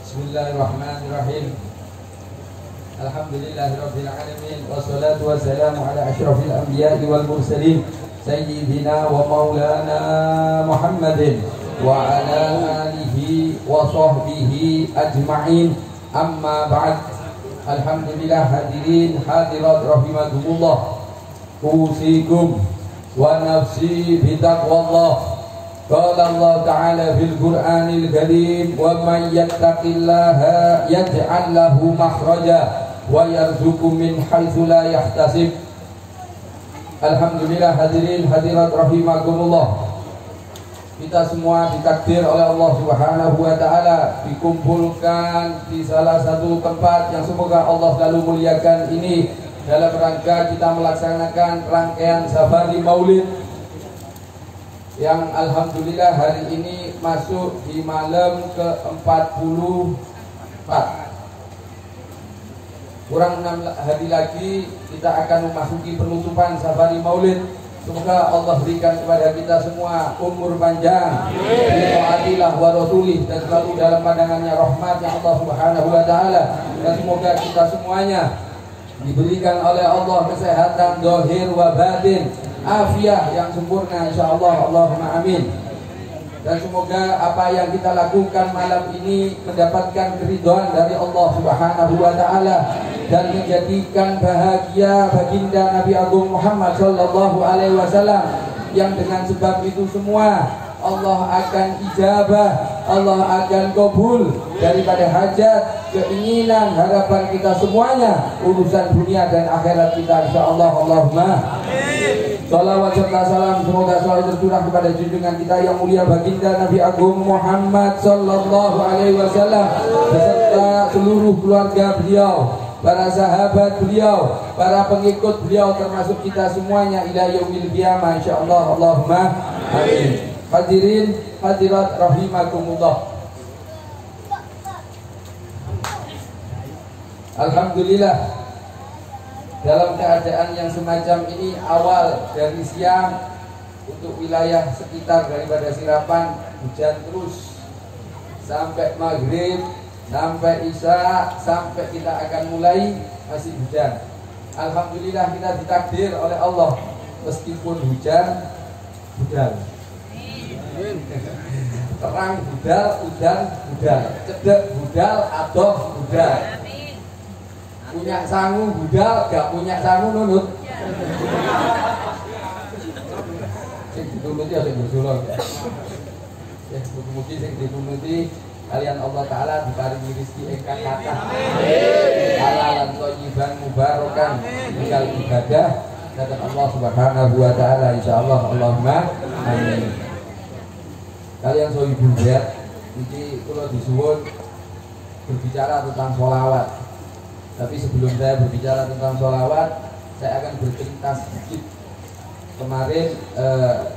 Bismillahirrahmanirrahim. Alhamdulillahirabbil alamin wassalatu wassalamu ala asyrafil anbiya'i wal mursalin sayyidina wa maulana Muhammadin wa ala alihi wa sahbihi ajma'in. Amma ba'd. Alhamdulillah, hadirin hadirat rahimakumullah. Usikum wa nafsi bi taqwallah. Qala Allah Ta'ala fil Qur'anil Karim, wa man yattaqillaha yaj'al lahu makhraja wa yarzuqhu min haitsu la yahtasib. Alhamdulillah, hadirin hadirat rahimakumullah. Kita semua ditakdir oleh Allah Subhanahu wa taala dikumpulkan di salah satu tempat yang semoga Allah selalu muliakan ini dalam rangka kita melaksanakan rangkaian safari Maulid yang alhamdulillah hari ini masuk di malam ke-44. Kurang 6 hari lagi kita akan memasuki penutupan safari Maulid. Semoga Allah berikan kepada kita semua umur panjang, ta'atillah wa rasulih, dan selalu dalam pandangannya rahmatnya Allah Subhanahu wa taala. Dan semoga kita semuanya diberikan oleh Allah kesehatan zahir wa batin, afiah yang sempurna insyaallah, Allahumma amin. Dan semoga apa yang kita lakukan malam ini mendapatkan keridhaan dari Allah Subhanahu wa taala dan menjadikan bahagia baginda Nabi Agung Muhammad sallallahu alaihi wasallam, yang dengan sebab itu semua Allah akan ijabah, Allah akan kabul daripada hajat, keinginan, harapan kita semuanya, urusan dunia dan akhirat kita insyaallah, Allahumma amin. Salawat serta salam semoga selalu tercurah kepada junjungan kita yang mulia baginda Nabi Agung Muhammad sallallahu alaihi wasallam beserta seluruh keluarga beliau, para sahabat beliau, para pengikut beliau, termasuk kita semuanya ila yaumil qiyamah insyaallah, Allahumma amin. Hadirin hadirat rahimakumullah. Alhamdulillah, dalam keadaan yang semacam ini, awal dari siang untuk wilayah sekitar daripada Sirapan hujan terus sampai maghrib, sampai isya, sampai kita akan mulai masih hujan. Alhamdulillah kita ditakdir oleh Allah meskipun hujan budal, terang budal, udan budal, cedek budal, adoh budal, punya sangu budal, gak punya sangu nunut. Sing ditunuti ya sing bersulung ya. Ya mugi-mugi sing ditunuti kalian Allah taala diparingi rezeki ingkang kathah, halalan thayyiban mubarakan, tinggal ibadah datang Allah Subhanahu wa taala insyaallah, Allahumma amin. Kalian sohibul bait iki kula disuwun berbicara tentang sholawat. Tapi sebelum saya berbicara tentang sholawat, saya akan bercerita sedikit. Kemarin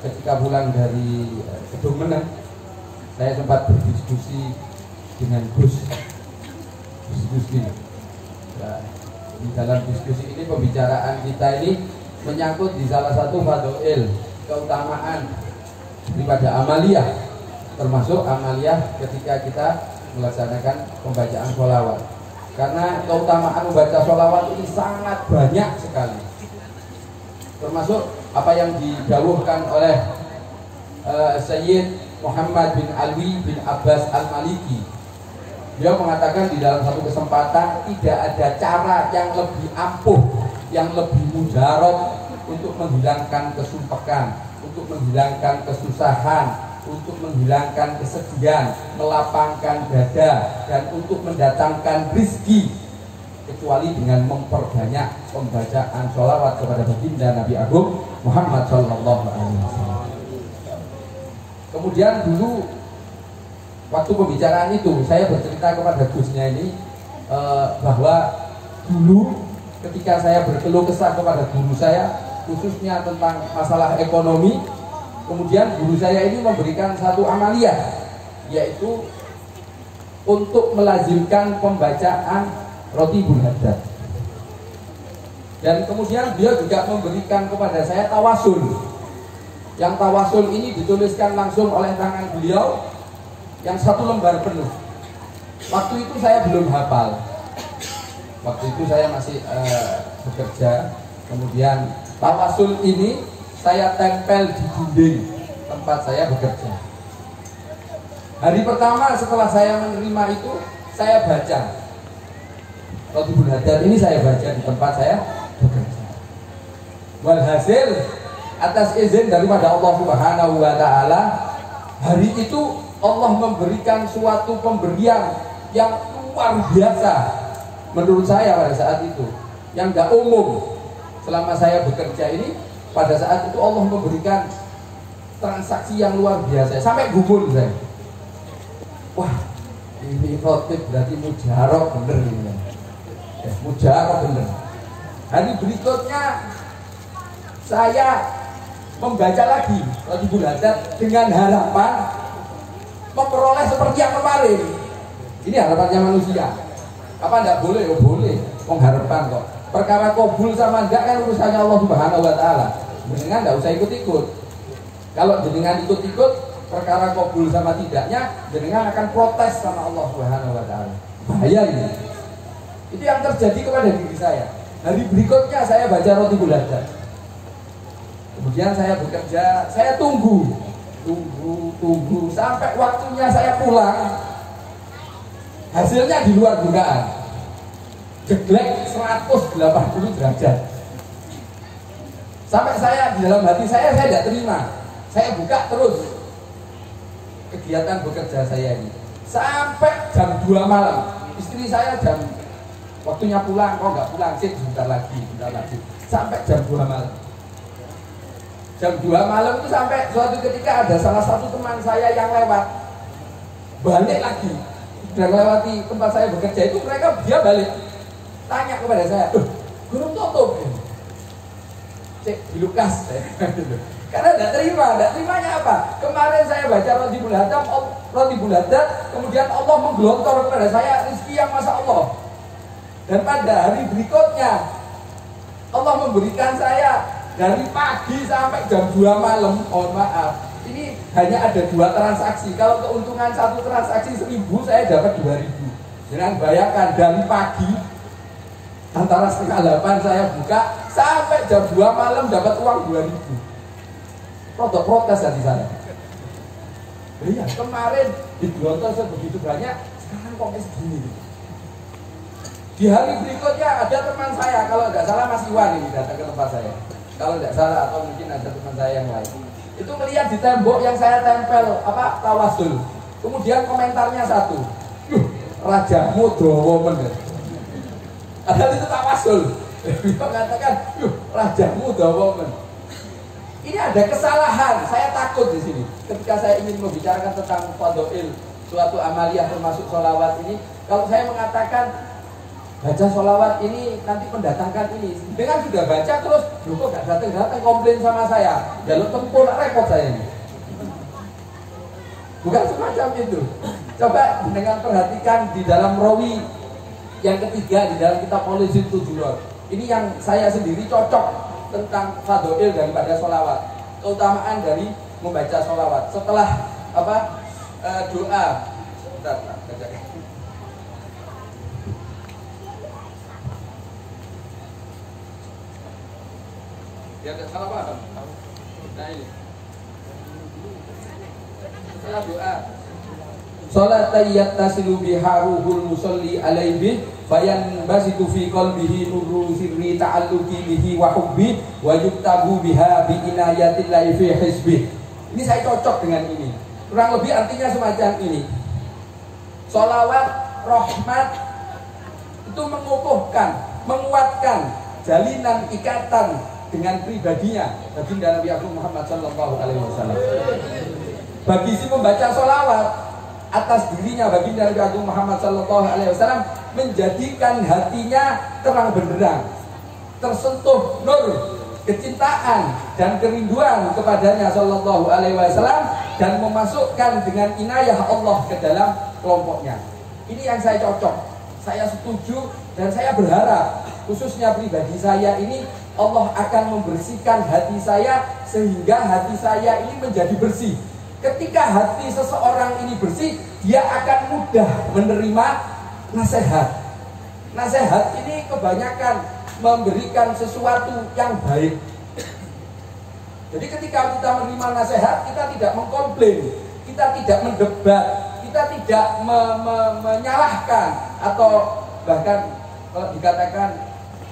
ketika pulang dari Kebumen, saya sempat berdiskusi dengan Gus ini. Nah, di dalam diskusi ini, pembicaraan kita ini menyangkut di salah satu fadhil, keutamaan daripada amaliyah, termasuk amaliyah ketika kita melaksanakan pembacaan sholawat. Karena keutamaan membaca sholawat ini sangat banyak sekali, termasuk apa yang didawuhkan oleh Sayyid Muhammad bin Alwi bin Abbas Al-Maliki. Dia mengatakan di dalam satu kesempatan, tidak ada cara yang lebih ampuh, yang lebih mujarab untuk menghilangkan kesumpahan, untuk menghilangkan kesusahan, untuk menghilangkan kesedihan, melapangkan dada, dan untuk mendatangkan rizki, kecuali dengan memperbanyak pembacaan sholawat kepada baginda Nabi Agung Muhammad sallallahu alaihi wasallam. Kemudian dulu waktu pembicaraan itu saya bercerita kepada Gusnya ini bahwa dulu ketika saya berkeluh kesah kepada guru saya khususnya tentang masalah ekonomi, kemudian guru saya ini memberikan satu amaliyah, yaitu untuk melazimkan pembacaan Rotibul Haddad. Dan kemudian beliau juga memberikan kepada saya tawasul. Yang tawasul ini dituliskan langsung oleh tangan beliau, yang 1 lembar penuh. Waktu itu saya belum hafal. Waktu itu saya masih bekerja. Kemudian tawasul ini saya tempel di dinding tempat saya bekerja. Hari pertama setelah saya menerima itu, saya baca Rotibul Hadad ini, saya baca di tempat saya bekerja. Walhasil atas izin daripada Allah Subhanahu wa Ta'ala, hari itu Allah memberikan suatu pemberian yang luar biasa menurut saya pada saat itu, yang gak umum. Selama saya bekerja ini, pada saat itu Allah memberikan transaksi yang luar biasa, sampai gumun saya. Wah, ini khotib berarti mujarab bener ini. Mujarab bener. Hari berikutnya saya membaca lagi Rotibul Hadad dengan harapan memperoleh seperti yang kemarin. Ini harapannya manusia. Apa enggak boleh? Oh boleh. Pengharapan kok. Perkara kabul sama enggak kan urusannya Allah Subhanahu wa Ta'ala. Jenengan enggak usah ikut-ikut. Kalau jenengan ikut-ikut perkara kabul sama tidaknya, jenengan akan protes sama Allah Subhanahu wa Ta'ala. Bahaya ini. Itu yang terjadi kepada diri saya. Hari berikutnya saya baca Rotibul Hadad. Kemudian saya bekerja, saya tunggu sampai waktunya saya pulang. Hasilnya di luar dugaan. Jeglek 180 derajat. Sampai saya di dalam hati saya tidak terima. Saya buka terus kegiatan bekerja saya ini sampai jam 2 malam. Istri saya waktunya pulang, kok nggak pulang sih, sebentar lagi. Sampai jam 2 malam. Jam 2 malam itu sampai suatu ketika ada salah satu teman saya yang lewat, balik lagi dan lewati tempat saya bekerja itu, dia balik tanya kepada saya, guru tutup cek di Lukas karena tidak terimanya apa? Kemarin saya baca Rotibul Hadad, kemudian Allah menggelontor kepada saya rezeki yang Masya Allah, dan pada hari berikutnya Allah memberikan saya dari pagi sampai jam 2 malam. Mohon maaf, ini hanya ada 2 transaksi. Kalau keuntungan satu transaksi 1.000, saya dapat 2.000. Jangan bayangkan dari pagi antara setengah 8 saya buka sampai jam 2 malam dapat uang 2.000. Protes dari saya. Iya, kemarin digelontor sebegitu banyak, sekarang kok segini. Di hari berikutnya ada teman saya, kalau nggak salah Mas Iwan ini datang ke tempat saya. Kalau tidak salah, atau mungkin ada teman saya yang lain, itu melihat di tembok yang saya tempel tawasul. Kemudian komentarnya satu, rajamu dowo bener. Padahal itu tawasul. Dia mengatakan, rajamu dowo bener. Ini ada kesalahan. Saya takut di sini ketika saya ingin membicarakan tentang fadhil, suatu amaliyah termasuk sholawat ini. Kalau saya mengatakan baca sholawat ini nanti mendatangkan ini, dengan sudah baca terus kok gak datang komplain sama saya, jalur tempur repot saya ini. Bukan semacam itu. Coba dengan perhatikan di dalam rawi yang ketiga di dalam kitab Polisi Tujurot. Ini yang saya sendiri cocok tentang fadhil daripada sholawat, keutamaan dari membaca sholawat setelah doa. Bentar, ya tidak salah paham. Nah ini setelah doa, sholat tayyat tasilu biharuhul musalli alaihi bayan basitu fi qalbihi nuru sirri ta'alluqi bihi wa hubbi wa yuktabu biha bi inayatillahi fi hizbi. Ini saya cocok dengan ini. Kurang lebih artinya semacam ini. Sholawat rahmat itu mengukuhkan, menguatkan jalinan ikatan dengan pribadinya baginda Nabi Agung Muhammad Sallallahu Alaihi Wasallam. Bagi si membaca sholawat atas dirinya baginda Nabi Agung Muhammad Sallallahu Alaihi Wasallam menjadikan hatinya terang benderang, tersentuh nur kecintaan dan kerinduan kepadanya Sallallahu Alaihi Wasallam, dan memasukkan dengan inayah Allah ke dalam kelompoknya. Ini yang saya cocok, saya setuju, dan saya berharap khususnya pribadi saya ini Allah akan membersihkan hati saya sehingga hati saya ini menjadi bersih, Ketika hati seseorang ini bersih, dia akan mudah menerima nasihat. Nasihat ini kebanyakan memberikan sesuatu yang baik. Jadi ketika kita menerima nasihat, kita tidak mengkomplain, kita tidak mendebat, kita tidak menyalahkan, atau bahkan kalau dikatakan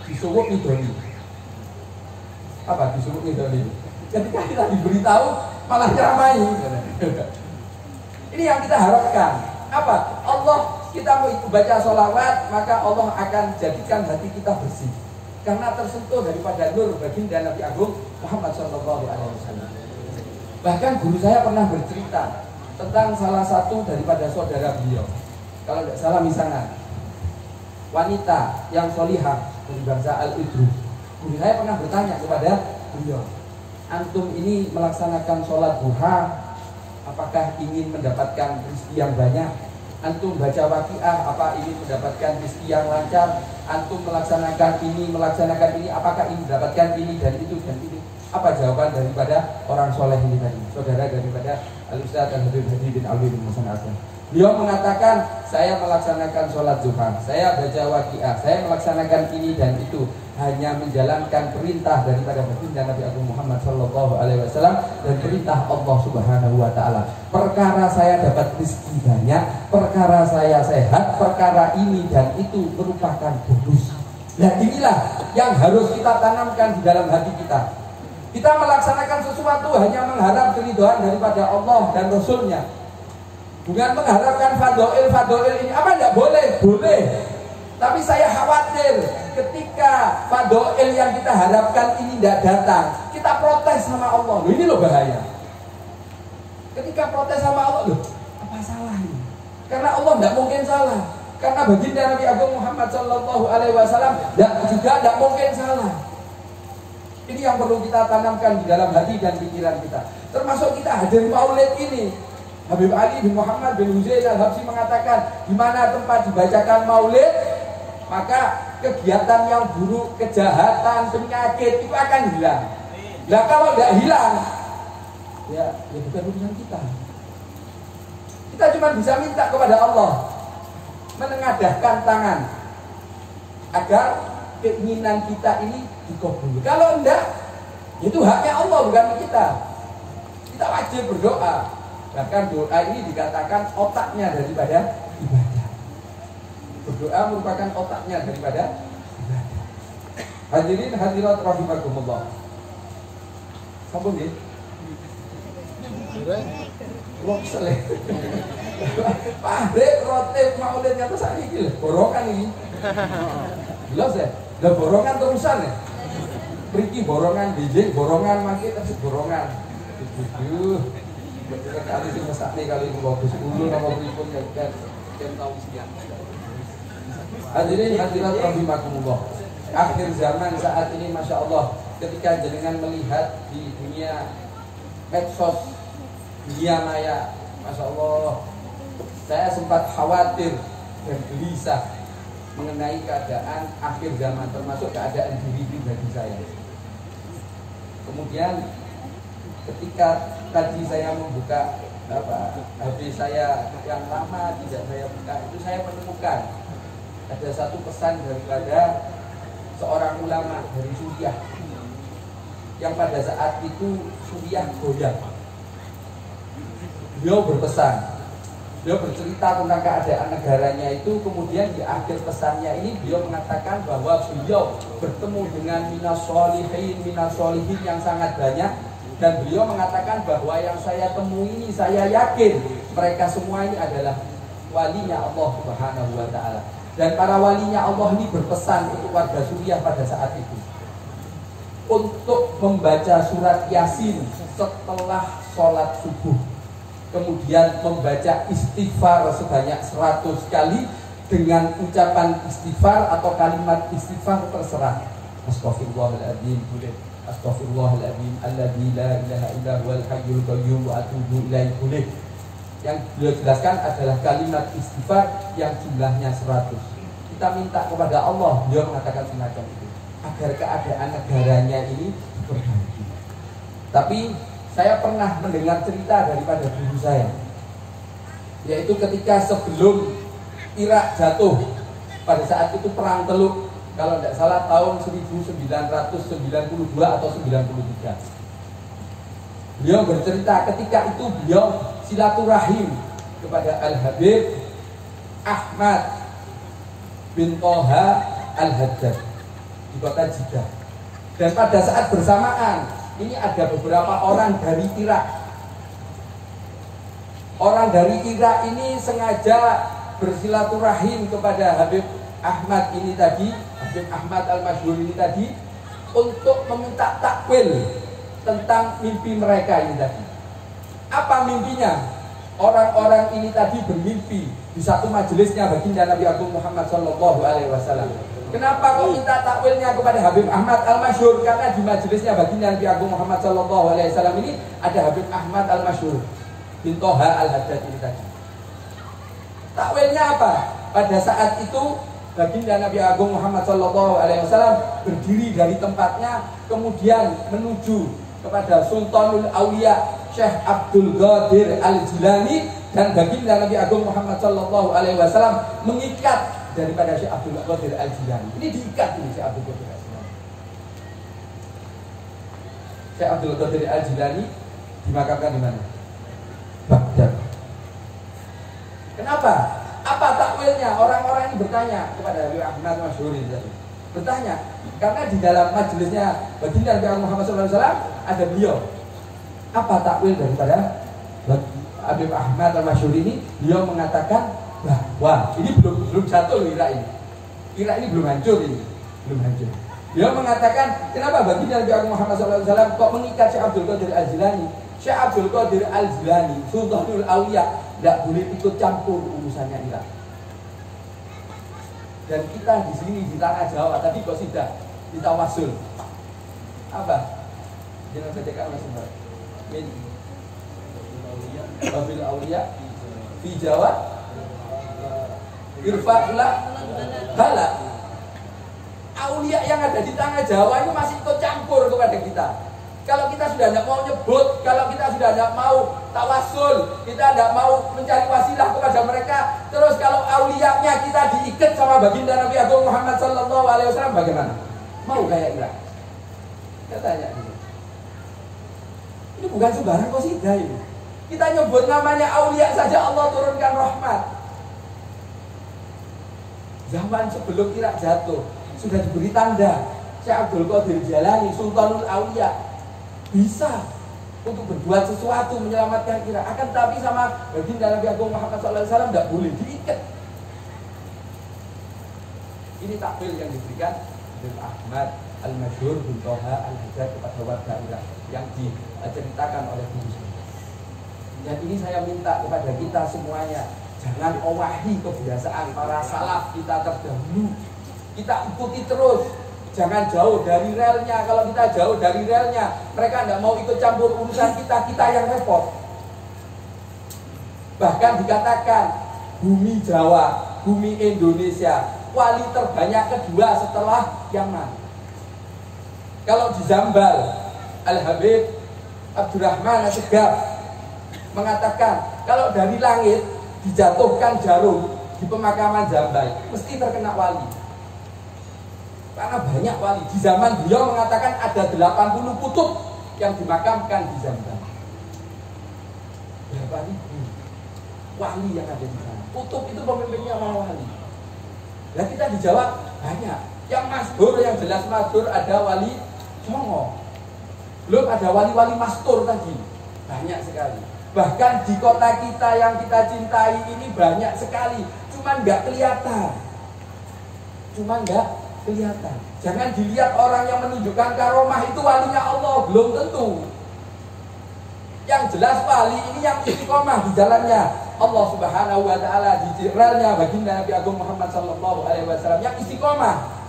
disuwuk idoni. Apa disuwuk idoni? Ketika kita diberitahu malah ceramai. Ini yang kita harapkan. Apa? Allah, kita mau baca sholawat, maka Allah akan jadikan hati kita bersih, karena tersentuh daripada nur baginda Nabi Agung Muhammad SAW. Bahkan guru saya pernah bercerita tentang salah satu daripada saudara beliau. Kalau tidak salah misalnya wanita yang solihah dari bangsa Al-Idrus. Guru saya pernah bertanya kepada beliau, antum ini melaksanakan sholat duha, apakah ingin mendapatkan rezeki yang banyak? Antum baca waqiah, apa ingin mendapatkan rezeki yang lancar? Antum melaksanakan ini, apakah ingin mendapatkan ini dan itu dan ini? Apa jawaban daripada orang soleh ini tadi, saudara daripada Al-Ustaz Al-Habib Hadi bin Alwi bin Muhammad Azhar? Beliau mengatakan, saya melaksanakan sholat duha, saya baca waqiah, saya melaksanakan ini dan itu, hanya menjalankan perintah daripada baginda Nabi Agung Muhammad SAW dan perintah Allah Subhanahu Wa Taala. Perkara saya dapat rezeki banyak, perkara saya sehat, perkara ini dan itu merupakan bonus. Nah inilah yang harus kita tanamkan di dalam hati kita. Kita melaksanakan sesuatu hanya mengharap keridhaan daripada Allah dan Rasulnya, bukan mengharapkan fadoil ini. Apa tidak boleh? Boleh. Tapi saya khawatir ketika fadoil yang kita harapkan ini tidak datang, kita protes sama Allah. Loh, ini loh bahaya. Ketika protes sama Allah, loh apa salah ini? Karena Allah tidak mungkin salah. Karena baginda Nabi Agung Muhammad SAW juga tidak mungkin salah. Ini yang perlu kita tanamkan di dalam hati dan pikiran kita. Termasuk kita hadir maulid ini. Habib Ali bin Muhammad bin Husain Al-Habsyi mengatakan, di mana tempat dibacakan maulid, maka kegiatan yang buruk, kejahatan, penyakit itu akan hilang. Nah kalau tidak hilang, ya bukan urusan kita. Kita cuma bisa minta kepada Allah, menengadahkan tangan agar keinginan kita ini dikabul. Kalau enggak, itu haknya Allah, bukan kita. Kita wajib berdoa. Bahkan doa ini dikatakan otaknya daripada ibadah. Berdoa merupakan otaknya daripada ibadah. Hadirin hadirat rahimakumullah. Sampun nggih? Wong seleh. Pahre rotip maulidnya terus sakniki lho, borongan iki. Jelas ya? Lah borongan terusan ya. Mriki borongan benjing, borongan mangke terus borongan. Duh. Kali sing mesakne kali bagus dulu nama pripun kan tahu siang. Hadirin hadirat rahimakumullah. Akhir zaman saat ini Masya Allah, ketika jenengan melihat di dunia medsos, dunia maya, Masya Allah, saya sempat khawatir dan gelisah mengenai keadaan akhir zaman, termasuk keadaan diri pribadi saya. Kemudian ketika tadi saya membuka HP saya yang lama tidak saya buka, itu saya menemukan ada satu pesan daripada seorang ulama dari Suriah yang pada saat itu Suriah goyang. Beliau berpesan, beliau bercerita tentang keadaan negaranya itu. Kemudian di akhir pesannya ini beliau mengatakan bahwa beliau bertemu dengan minas solihin yang sangat banyak. Dan beliau mengatakan bahwa yang saya temui ini, saya yakin mereka semua ini adalah walinya Allah Subhanahu Wa Taala. Dan para walinya Allah ini berpesan untuk warga Suriah pada saat itu untuk membaca surat Yasin setelah sholat subuh, kemudian membaca istighfar sebanyak 100 kali dengan ucapan istighfar atau kalimat istighfar terserah. Astaghfirullahaladzim, Astaghfirullahaladzim alladzi la ilaha illa huwal hayyul qayyum wa atubu ilaihi boleh. Yang beliau jelaskan adalah kalimat istighfar yang jumlahnya 100. Kita minta kepada Allah, beliau mengatakan semacam itu, agar keadaan negaranya ini diperbaiki. Tapi Saya pernah mendengar cerita daripada guru saya, yaitu ketika sebelum Irak jatuh, pada saat itu perang Teluk, kalau tidak salah tahun 1992 atau 93. Beliau bercerita ketika itu beliau silaturahim kepada Al-Habib Ahmad bin Toha Al-Haddad di kota Jeddah. Dan pada saat bersamaan ini ada beberapa orang dari Irak. Orang dari Irak ini sengaja bersilaturahim kepada Habib Ahmad ini tadi, Habib Ahmad Al-Masyhur ini tadi, untuk meminta takwil tentang mimpi mereka ini tadi. Apa mimpinya? Orang-orang ini tadi bermimpi di satu majelisnya baginda Nabi Agung Muhammad SAW. Kenapa kok minta takwilnya kepada Habib Ahmad Al-Masyhur? Karena di majelisnya baginda Nabi Agung Muhammad SAW ini ada Habib Ahmad Al-Masyhur bin Toha Al-Haddad ini tadi. Takwilnya apa? Pada saat itu baginda Nabi Agung Muhammad SAW berdiri dari tempatnya, kemudian menuju kepada Sultanul Aulia Syekh Abdul Qadir Al-Jilani, dan baginda Nabi Agung Muhammad SAW mengikat daripada Syekh Abdul Qadir Al-Jilani. Ini diikat ini Syekh Abdul Qadir Al-Jilani. Syekh Abdul Qadir Al-Jilani dimakamkan di mana? Baghdad. Kenapa? Apa takwilnya? Orang-orang ini bertanya kepada Habib Ahmad Masyhur ini tadi. Bertanya, karena di dalam majelisnya baginda Nabi Muhammad SAW ada beliau. Apa takwil daripada Habib Ahmad Al-Masyhur ini? Beliau mengatakan bahwa ini belum jatuh Irak ini. Irak ini belum hancur ini, belum hancur. Beliau mengatakan, kenapa baginda Nabi Muhammad SAW kok mengikat Syekh Abdul Qadir Al-Jilani? Syekh Abdul Qadir Al-Jilani, Sultanul Aulia, tidak boleh ikut campur urusannya Irak. Dan kita di sini di tanah Jawa tadi kok sudah ditawasul. Apa? Jangan bacakan Mas Umar. Min Babil Aulia fi Jawa Irfa'ula Bala. Aulia yang ada di tanah Jawa itu masih ikut campur kepada kita. Kalau kita sudah tidak mau nyebut, kalau kita sudah tidak mau tawasul, kita tidak mau mencari wasilah kepada mereka, terus kalau aulianya kita diikat sama baginda Nabi Agung Muhammad SAW, bagaimana? Mau kayak Irak? Saya tanya gitu. Ini bukan sembarang qasidah ini. Kita nyebut namanya aulia saja Allah turunkan rahmat. Zaman sebelum Irak jatuh sudah diberi tanda Syekh Abdul Qadir Jalani, Sultanul Aulia, bisa untuk berbuat sesuatu menyelamatkan Irak. Akan tapi sama baginda Nabi Agung Muhammad SAW tidak boleh diikat. Ini takwil yang diberikan Habib Ahmad Al-Masyhur bin Toha Al-Haddad kepada warga Irak yang diceritakan oleh guru saya. Dan ini saya minta kepada kita semuanya, jangan owahi kebiasaan para salaf kita terdahulu. Kita ikuti terus, jangan jauh dari relnya. Kalau kita jauh dari relnya, mereka tidak mau ikut campur urusan kita, kita yang repot. Bahkan dikatakan bumi Jawa, bumi Indonesia, wali terbanyak kedua setelah Yaman. Kalau di Zambal, Al-Habib Abdurrahman Assegaf mengatakan, kalau dari langit dijatuhkan jarum di pemakaman Zambal, mesti terkena wali. Karena banyak wali. Di zaman beliau mengatakan ada 80 kutub yang dimakamkan di Zambal. Berapa ribu wali yang ada di sana. Kutub itu pemimpinnya wali. Nah kita dijawab banyak. Yang masyhur, yang jelas masyhur ada wali Songo. Belum ada wali-wali mastur tadi. Banyak sekali. Bahkan di kota kita yang kita cintai ini banyak sekali. Cuman nggak kelihatan. Jangan dilihat orang yang menunjukkan karomah itu walinya Allah, belum tentu. Yang jelas wali ini yang istiqomah di jalannya Allah Subhanahu wa taala, di jiralnya baginda Nabi Agung Muhammad SAW yang istiqomah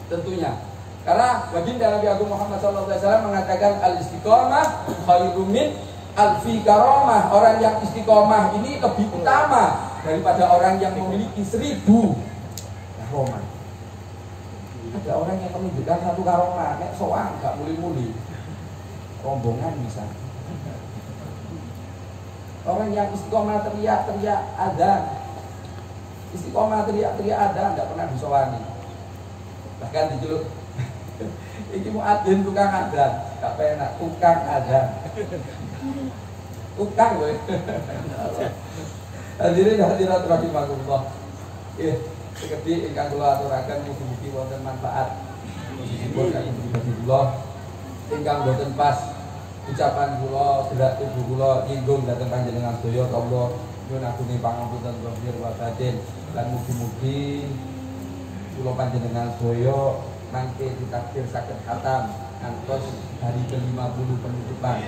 tentunya. Karena baginda Nabi Agung Muhammad SAW mengatakan al-istiqomah khairum min alfi karomah. Orang yang istiqomah ini lebih utama daripada orang yang memiliki 1000 karomah. Ada orang yang menunjukkan 1 karomah, kayak soang, gak muli-muli, rombongan bisa. Orang yang istiqomah teriak-teriak adzan, istiqomah teriak-teriak adzan, nggak pernah disowani. Bahkan dijuluk ini muadzin tukang adzan, nggak pernah tukang adzan. Tukang gue. Hadirin hadirat rahimakumullah. Sekedhik ingkang kula aturaken mugi-mugi wonten manfaat. Mugi-mugi kagem pribadi kula ingkang boten pas ucapan kula, gerak tubuh kula nyinggung dhateng panjenengan sedaya Allah nyuwun agunging pangapunten lahir wa batin lan mugi-mugi kula panjenengan sedaya mangke ditakdir saged khatam ngantos hari ke-50 penutupan.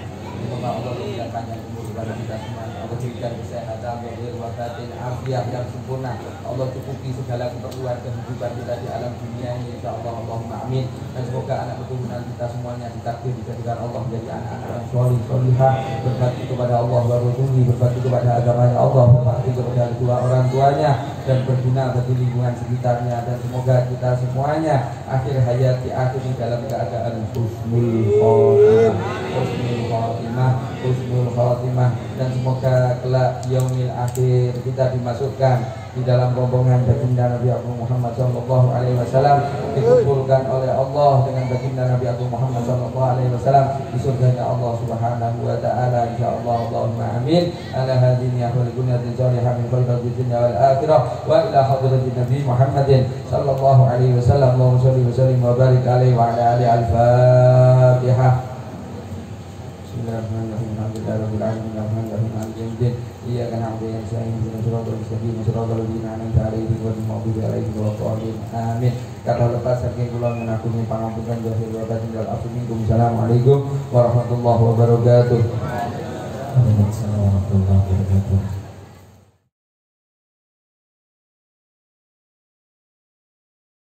Semoga Allah berikan panjang umur kepada kita semua. Allah berikan kesehatan, lahir wa batin, afiat yang sempurna. Allah cukupi segala keperluan kehidupan kita di alam dunia ini. Insyaallah, Allahumma amin. Dan semoga anak keturunan kita semuanya ditakdir dijadikan Allah menjadi anak-anak yang solih, solihah, berbakti kepada Allah wa rasuluhu, berbakti kepada agamanya Allah, berbakti kepada kedua orang tuanya, dan berguna bagi lingkungan sekitarnya. Dan semoga kita semuanya akhir hayat diakhiri dalam keadaan husnul khotimah, husnul khotimah, dan semoga kelak yaumil akhir kita dimasukkan di dalam rombongan baginda Nabi Muhammad sallallahu alaihi wasallam, dikumpulkan oleh Allah dengan baginda Nabi Muhammad sallallahu alaihi wasallam di surganya Allah Subhanahu wa taala, insyaallah. Allahumma amin. Ala hadhihi ahwalikunnatin salihah min khairati dunya wal akhirah wa ila hadratin Nabi Muhammadin sallallahu alaihi wasallam. Allahumma shalli wa sallim wa barik alaihi wa ala alihi al-Fatihah. Bismillahirrahmanirrahim. Alhamdulillahirabbil alamin. Arrahmanirrahim. Maliki yaumiddin. Iyyaka na'budu wa iyyaka nasta'in. Ihdinas siratal mustaqim. Siratal ladzina an'amta 'alaihim ghairil maghdubi 'alaihim waladdallin. Amin. Kata lepas saking kula menakuni pangampunan zahir wa batin wal afu minkum. Assalamualaikum warahmatullahi wabarakatuh. Waalaikumsalam warahmatullahi wabarakatuh.